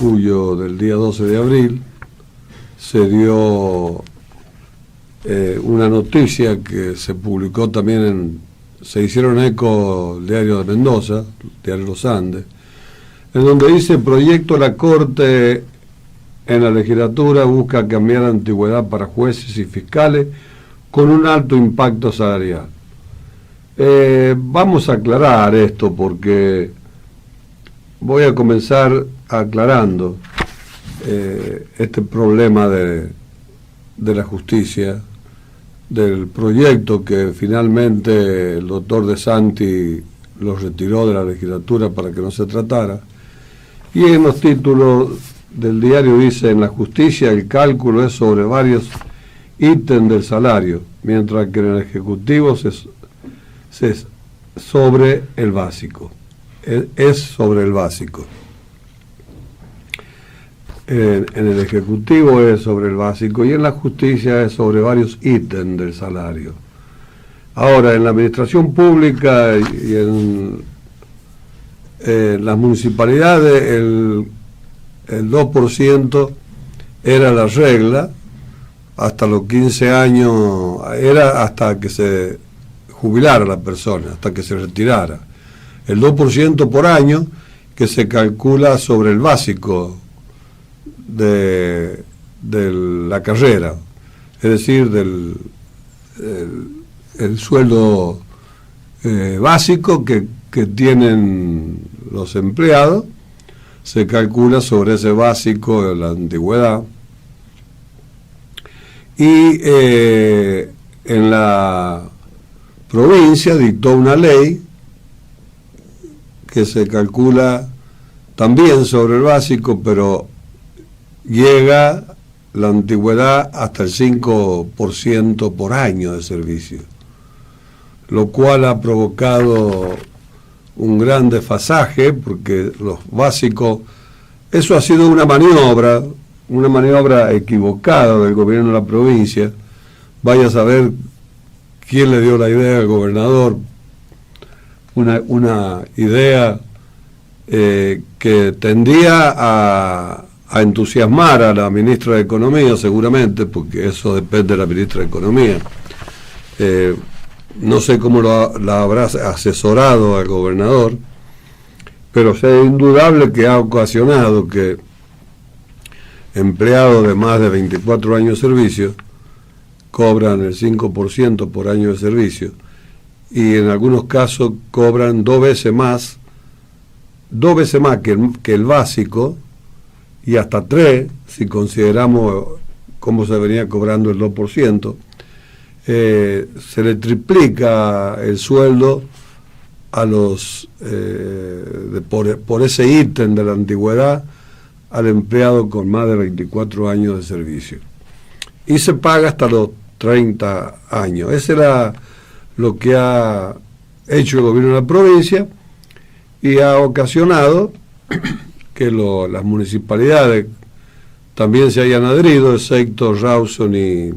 cuyo del día 12 de abril se dio una noticia que se publicó también se hicieron eco el Diario de Mendoza, Diario Los Andes, en donde dice: proyecto de la Corte en la legislatura busca cambiar la antigüedad para jueces y fiscales con un alto impacto salarial. Vamos a aclarar esto, porque voy a comenzar aclarando este problema de la justicia, del proyecto que finalmente el doctor De Santi lo retiró de la legislatura para que no se tratara. Y en los títulos del diario dice: en la justicia el cálculo es sobre varios ítems del salario, mientras que en el Ejecutivo es sobre el básico. Es sobre el básico. En el Ejecutivo es sobre el básico y en la justicia es sobre varios ítems del salario. Ahora, en la administración pública y en las municipalidades el 2% era la regla hasta los 15 años, era hasta que se jubilara la persona, hasta que se retirara. El 2% por año, que se calcula sobre el básico de la carrera, es decir, el sueldo básico que tienen los empleados, se calcula sobre ese básico de la antigüedad. Y en la provincia dictó una ley que se calcula también sobre el básico, pero llega la antigüedad hasta el 5% por año de servicio, lo cual ha provocado un gran desfasaje, porque los básicos, eso ha sido una maniobra equivocada del gobierno de la provincia. Vaya a saber quién le dio la idea al gobernador, una idea que tendía a entusiasmar a la ministra de Economía, seguramente, porque eso depende de la ministra de Economía. No sé cómo la habrá asesorado al gobernador, pero es indudable que ha ocasionado que empleados de más de 24 años de servicio cobran el 5% por año de servicio, y en algunos casos cobran dos veces más que el básico, y hasta 3 si consideramos cómo se venía cobrando el 2%. Se le triplica el sueldo a los por ese ítem de la antigüedad al empleado con más de 24 años de servicio, y se paga hasta los 30 años. Ese era lo que ha hecho el gobierno de la provincia, y ha ocasionado que las municipalidades también se hayan adherido, excepto Rawson y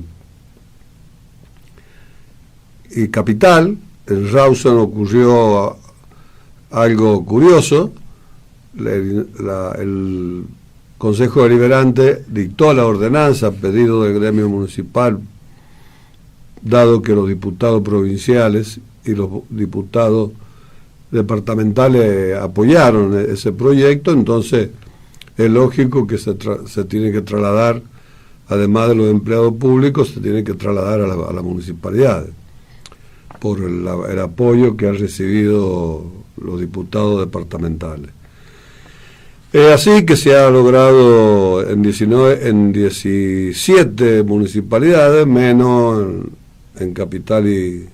Capital. En Rawson ocurrió algo curioso. El Consejo Deliberante dictó la ordenanza a pedido del gremio municipal, dado que los diputados provinciales y los diputados departamentales apoyaron ese proyecto. Entonces es lógico que se tiene que trasladar, además de los empleados públicos, se tiene que trasladar a las municipalidades por el apoyo que han recibido los diputados departamentales. Es así que se ha logrado en 17 municipalidades, menos en Capital y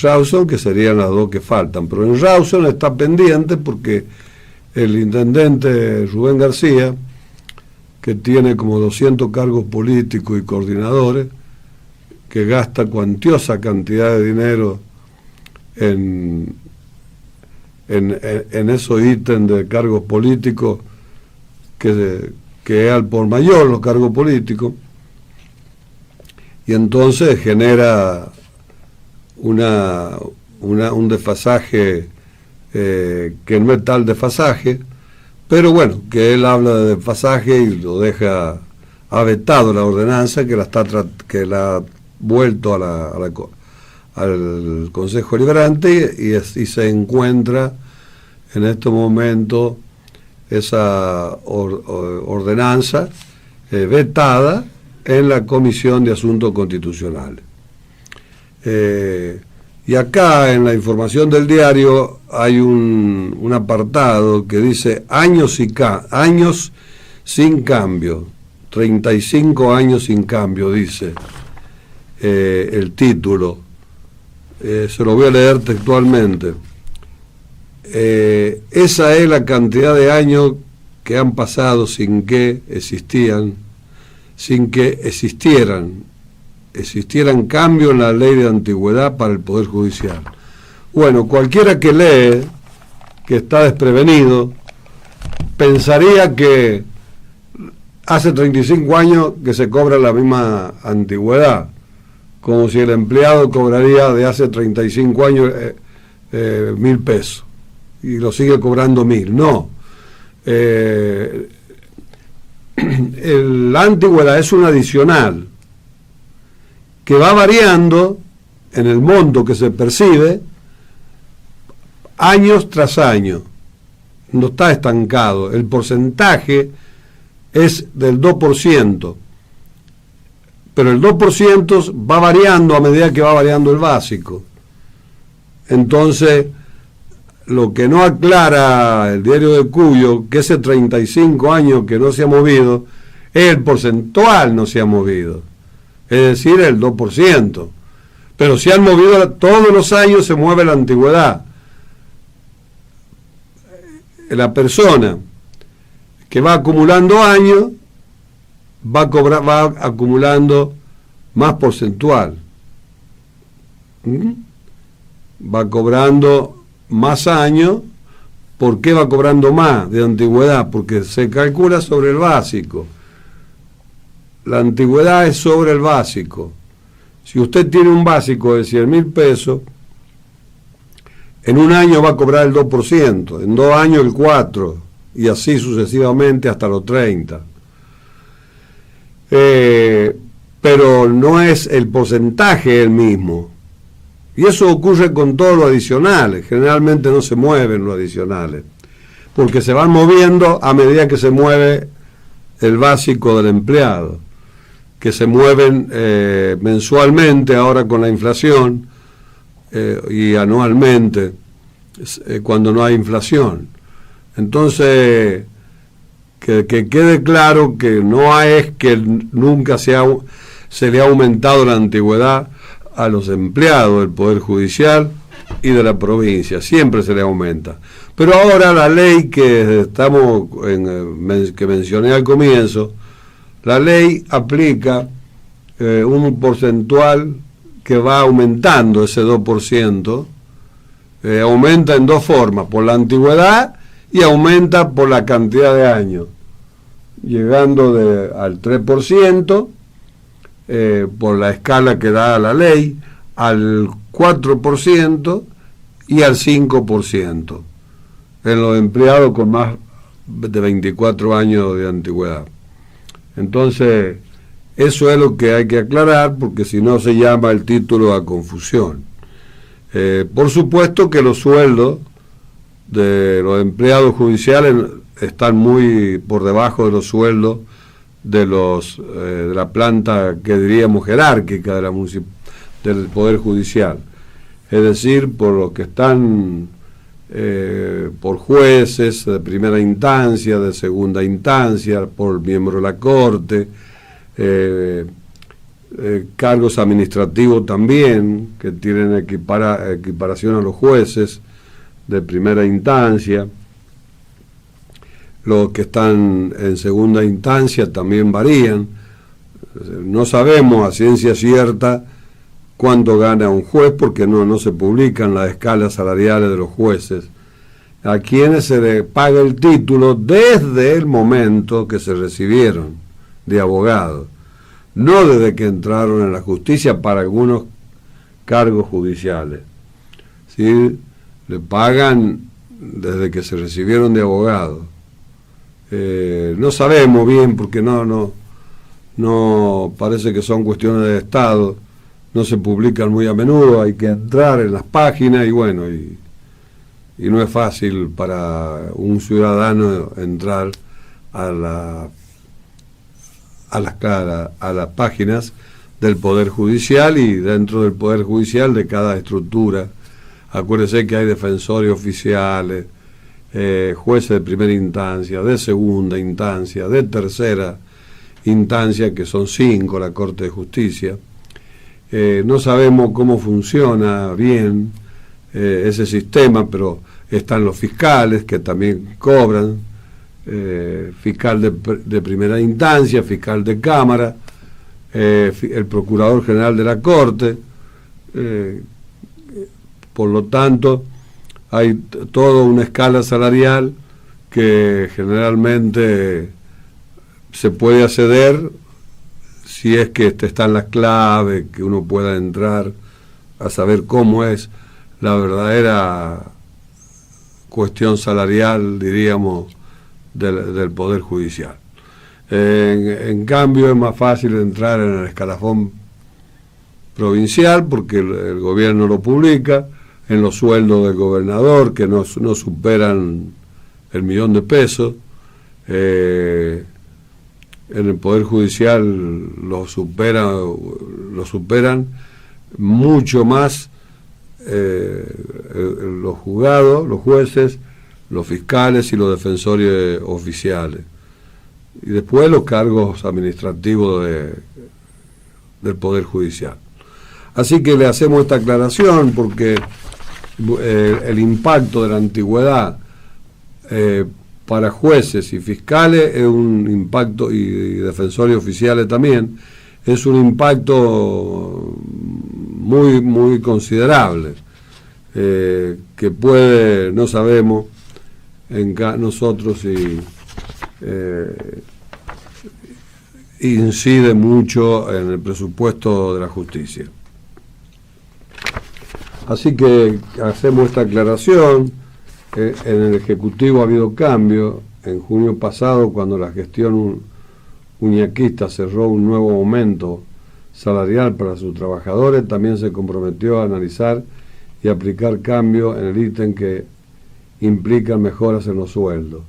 Rawson, que serían las dos que faltan. Pero en Rawson está pendiente porque el intendente Rubén García, que tiene como 200 cargos políticos y coordinadores, que gasta cuantiosa cantidad de dinero en esos ítems de cargos políticos, que es al por mayor los cargos políticos, y entonces genera un desfasaje que no es tal desfasaje, pero bueno, que él habla de desfasaje y lo deja, ha vetado la ordenanza que la ha vuelto al Consejo Deliberante y se encuentra en este momento esa ordenanza vetada en la Comisión de Asuntos Constitucionales. Y acá en la información del diario hay un apartado que dice años sin cambio, 35 años sin cambio, dice el título. Se lo voy a leer textualmente. Esa es la cantidad de años que han pasado sin que existieran cambios en la ley de antigüedad para el Poder Judicial. Bueno, cualquiera que lee, que está desprevenido, pensaría que hace 35 años que se cobra la misma antigüedad, como si el empleado cobraría de hace 35 años 1.000 pesos y lo sigue cobrando 1.000. No. La antigüedad es un adicional que va variando en el monto que se percibe años tras año. No está estancado. El porcentaje es del 2%, pero el 2% va variando a medida que va variando el básico. Entonces, lo que no aclara el diario de Cuyo, que ese 35 años que no se ha movido, es el porcentual no se ha movido, es decir, el 2%. Pero si han movido, todos los años se mueve la antigüedad. La persona que va acumulando años va acumulando más porcentual. Va cobrando más años. ¿Por qué va cobrando más de antigüedad? Porque se calcula sobre el básico. La antigüedad es sobre el básico. Si usted tiene un básico de 100.000 pesos, en un año va a cobrar el 2%, en 2 años el 4%, y así sucesivamente hasta los 30%. Pero no es el porcentaje el mismo. Y eso ocurre con todos los adicionales. Generalmente no se mueven los adicionales, porque se van moviendo a medida que se mueve el básico del empleado, que se mueven mensualmente ahora con la inflación y anualmente cuando no hay inflación. Entonces, que quede claro que no es que nunca se le ha aumentado la antigüedad a los empleados del Poder Judicial y de la provincia, siempre se le aumenta. Pero ahora la ley que que mencioné al comienzo, la ley aplica un porcentual que va aumentando ese 2%, aumenta en dos formas, por la antigüedad y aumenta por la cantidad de años, llegando al 3%, por la escala que da la ley, al 4% y al 5% en los empleados con más de 24 años de antigüedad. Entonces, eso es lo que hay que aclarar, porque si no se llama el título a confusión. Por supuesto que los sueldos de los empleados judiciales están muy por debajo de los sueldos de la planta que diríamos jerárquica del Poder Judicial, es decir, por los que están por jueces de primera instancia, de segunda instancia, por miembros de la Corte, cargos administrativos también, que tienen equiparación a los jueces de primera instancia. Los que están en segunda instancia también varían. No sabemos a ciencia cierta cuánto gana un juez, porque no se publican las escalas salariales de los jueces, a quienes se les paga el título desde el momento que se recibieron de abogado, no desde que entraron en la justicia para algunos cargos judiciales. ¿Sí? Le pagan desde que se recibieron de abogado. No sabemos bien porque no parece que son cuestiones de Estado, no se publican muy a menudo, hay que entrar en las páginas y bueno, y no es fácil para un ciudadano entrar a las páginas del Poder Judicial y dentro del Poder Judicial de cada estructura. Acuérdese que hay defensores oficiales, jueces de primera instancia, de segunda instancia, de tercera instancia, que son 5 la Corte de Justicia. No sabemos cómo funciona bien ese sistema, pero están los fiscales que también cobran, fiscal de primera instancia, fiscal de Cámara, el Procurador General de la Corte. Por lo tanto, hay toda una escala salarial que generalmente se puede acceder si es que están las claves, que uno pueda entrar a saber cómo es la verdadera cuestión salarial, diríamos, del Poder Judicial. En cambio, es más fácil entrar en el escalafón provincial porque el gobierno lo publica, en los sueldos del gobernador, que no superan el $1.000.000. En el Poder Judicial lo superan mucho más los juzgados, los jueces, los fiscales y los defensores oficiales. Y después los cargos administrativos del Poder Judicial. Así que le hacemos esta aclaración porque el impacto de la antigüedad para jueces y fiscales es un impacto, y defensores oficiales también, es un impacto muy, muy considerable, que puede, no sabemos nosotros si incide mucho en el presupuesto de la justicia. Así que hacemos esta aclaración. En el Ejecutivo ha habido cambio. En junio pasado, cuando la gestión uñaquista cerró un nuevo aumento salarial para sus trabajadores, también se comprometió a analizar y aplicar cambios en el ítem que implican mejoras en los sueldos.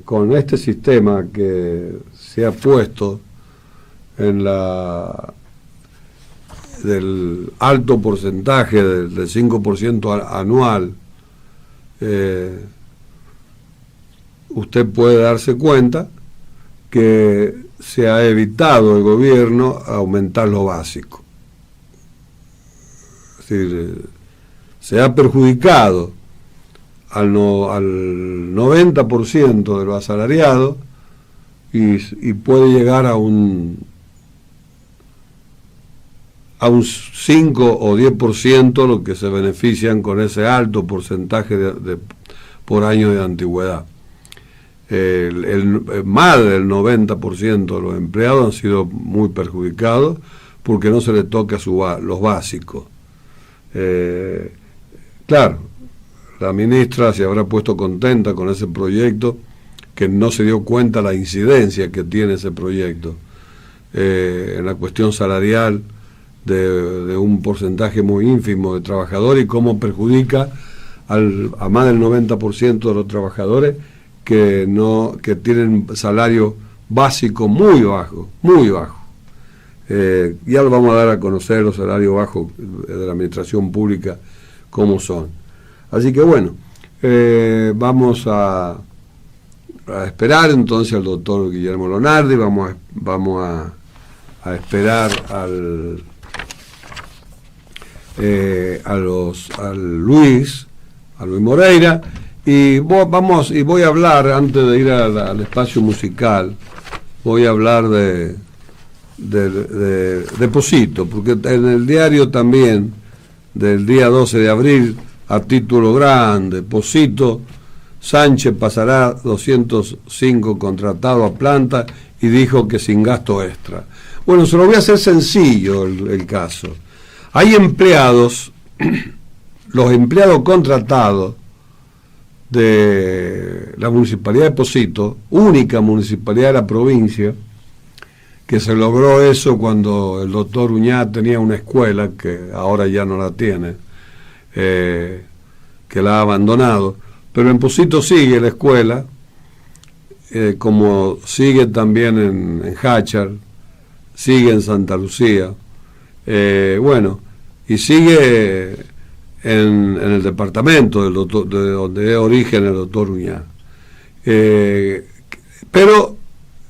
Con este sistema que se ha puesto en del alto porcentaje del 5% anual, usted puede darse cuenta que se ha evitado el gobierno aumentar lo básico. Es decir, se ha perjudicado al 90% de los asalariados y puede llegar a un 5 o 10% los que se benefician con ese alto porcentaje por año de antigüedad. Más del 90% de los empleados han sido muy perjudicados porque no se les toca los básicos. Claro, la ministra se habrá puesto contenta con ese proyecto, que no se dio cuenta la incidencia que tiene ese proyecto en la cuestión salarial de un porcentaje muy ínfimo de trabajadores y cómo perjudica a más del 90% de los trabajadores que tienen salario básico muy bajo, muy bajo. Ya lo vamos a dar a conocer los salarios bajos de la administración pública cómo son. Así que bueno, vamos a esperar entonces al doctor Guillermo Lonardi, vamos a esperar a Luis Moreira, y voy a hablar, antes de ir al espacio musical, voy a hablar de Posito, porque en el diario también del día 12 de abril, a título grande, Posito, Sánchez pasará 205 contratados a planta y dijo que sin gasto extra. Bueno, se lo voy a hacer sencillo el caso. Hay empleados, los empleados contratados de la Municipalidad de Pocito, única municipalidad de la provincia, que se logró eso cuando el doctor Uñá tenía una escuela, que ahora ya no la tiene, que la ha abandonado, pero en Pocito sigue la escuela, como sigue también en Jáchar, sigue en Santa Lucía, bueno, y sigue en el departamento del doctor, de donde es origen el doctor Uñá. Pero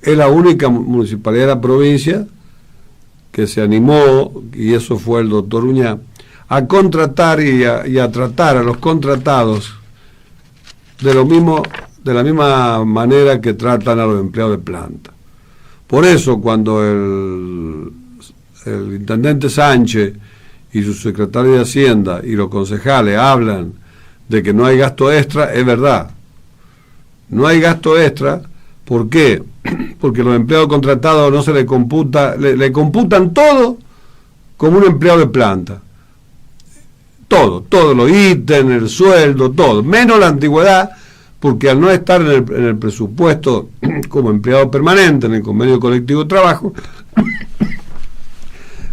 es la única municipalidad de la provincia que se animó, y eso fue el doctor Uñá, a contratar y a tratar a los contratados de la misma manera que tratan a los empleados de planta. Por eso, cuando el intendente Sánchez y su secretario de Hacienda y los concejales hablan de que no hay gasto extra, es verdad. No hay gasto extra. ¿Por qué? Porque los empleados contratados no se le computa, le computan todo como un empleado de planta. Todo, los ítems, el sueldo, todo, menos la antigüedad, porque al no estar en el presupuesto como empleado permanente en el convenio colectivo de trabajo,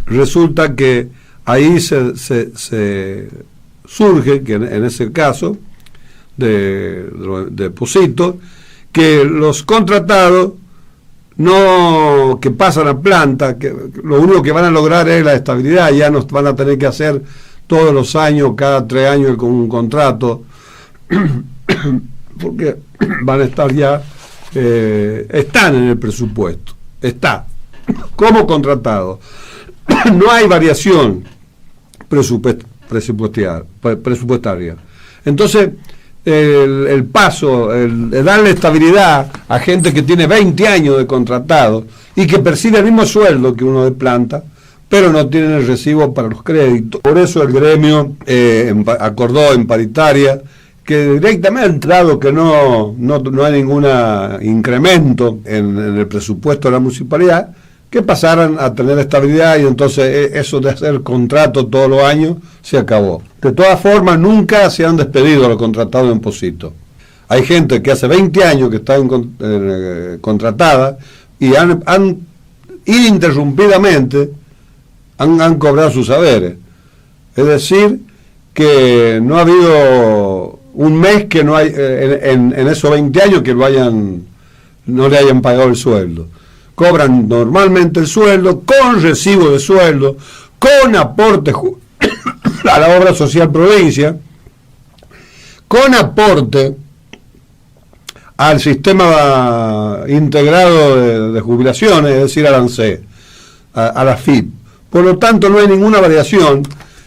resulta que ahí se surge, que en ese caso de Pocito, que los contratados que pasan a planta, que lo único que van a lograr es la estabilidad, ya no van a tener que hacer todos los años, cada 3 años con un contrato, porque van a estar ya, están en el presupuesto, está como contratado. No hay variación presupuestaria. Entonces, el paso, el darle estabilidad a gente que tiene 20 años de contratado y que percibe el mismo sueldo que uno de planta, pero no tienen el recibo para los créditos. Por eso el gremio acordó en paritaria que directamente, dado que no hay ningún incremento en el presupuesto de la municipalidad, que pasaran a tener estabilidad, y entonces eso de hacer contrato todos los años se acabó. De todas formas, nunca se han despedido a los contratados en Pocito. Hay gente que hace 20 años que está contratada y han ininterrumpidamente han cobrado sus saberes. Es decir, que no ha habido un mes que no hay en esos 20 años que no le hayan pagado el sueldo. Cobran normalmente el sueldo, con recibo de sueldo, con aporte a la obra social provincia, con aporte al sistema integrado de jubilaciones, es decir, al ANSE, a la FIP. Por lo tanto, no hay ninguna variación,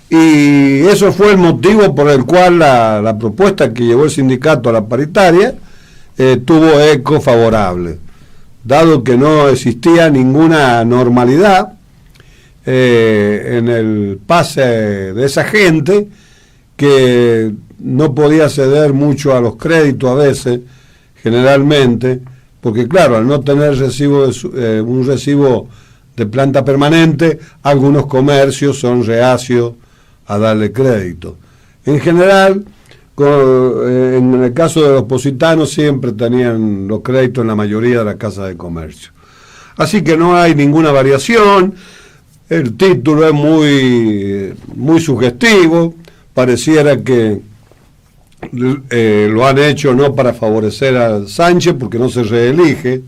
y eso fue el motivo por el cual la propuesta que llevó el sindicato a la paritaria tuvo eco favorable, dado que no existía ninguna normalidad en el pase de esa gente, que no podía ceder mucho a los créditos a veces, generalmente, porque claro, al no tener un recibo de planta permanente, algunos comercios son reacios a darle crédito. En general, en el caso de los positanos, siempre tenían los créditos en la mayoría de las casas de comercio. Así que no hay ninguna variación. El título es muy sugestivo. Pareciera que lo han hecho no para favorecer a Sánchez, porque no se reelige,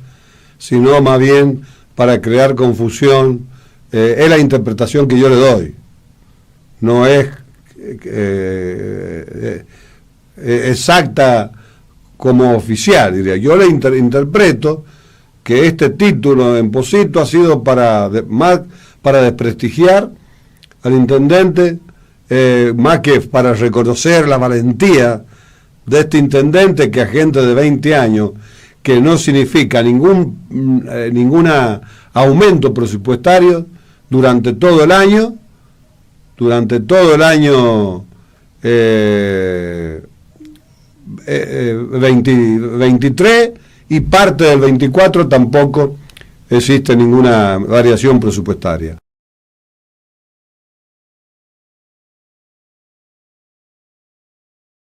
sino más bien para crear confusión. Es la interpretación que yo le doy. No es exacta como oficial, diría. Yo le interpreto que este título en Pocito ha sido más para desprestigiar al intendente, más que para reconocer la valentía de este intendente, que a gente de 20 años, que no significa ningún aumento presupuestario durante todo el año 23, y parte del 24 tampoco existe ninguna variación presupuestaria.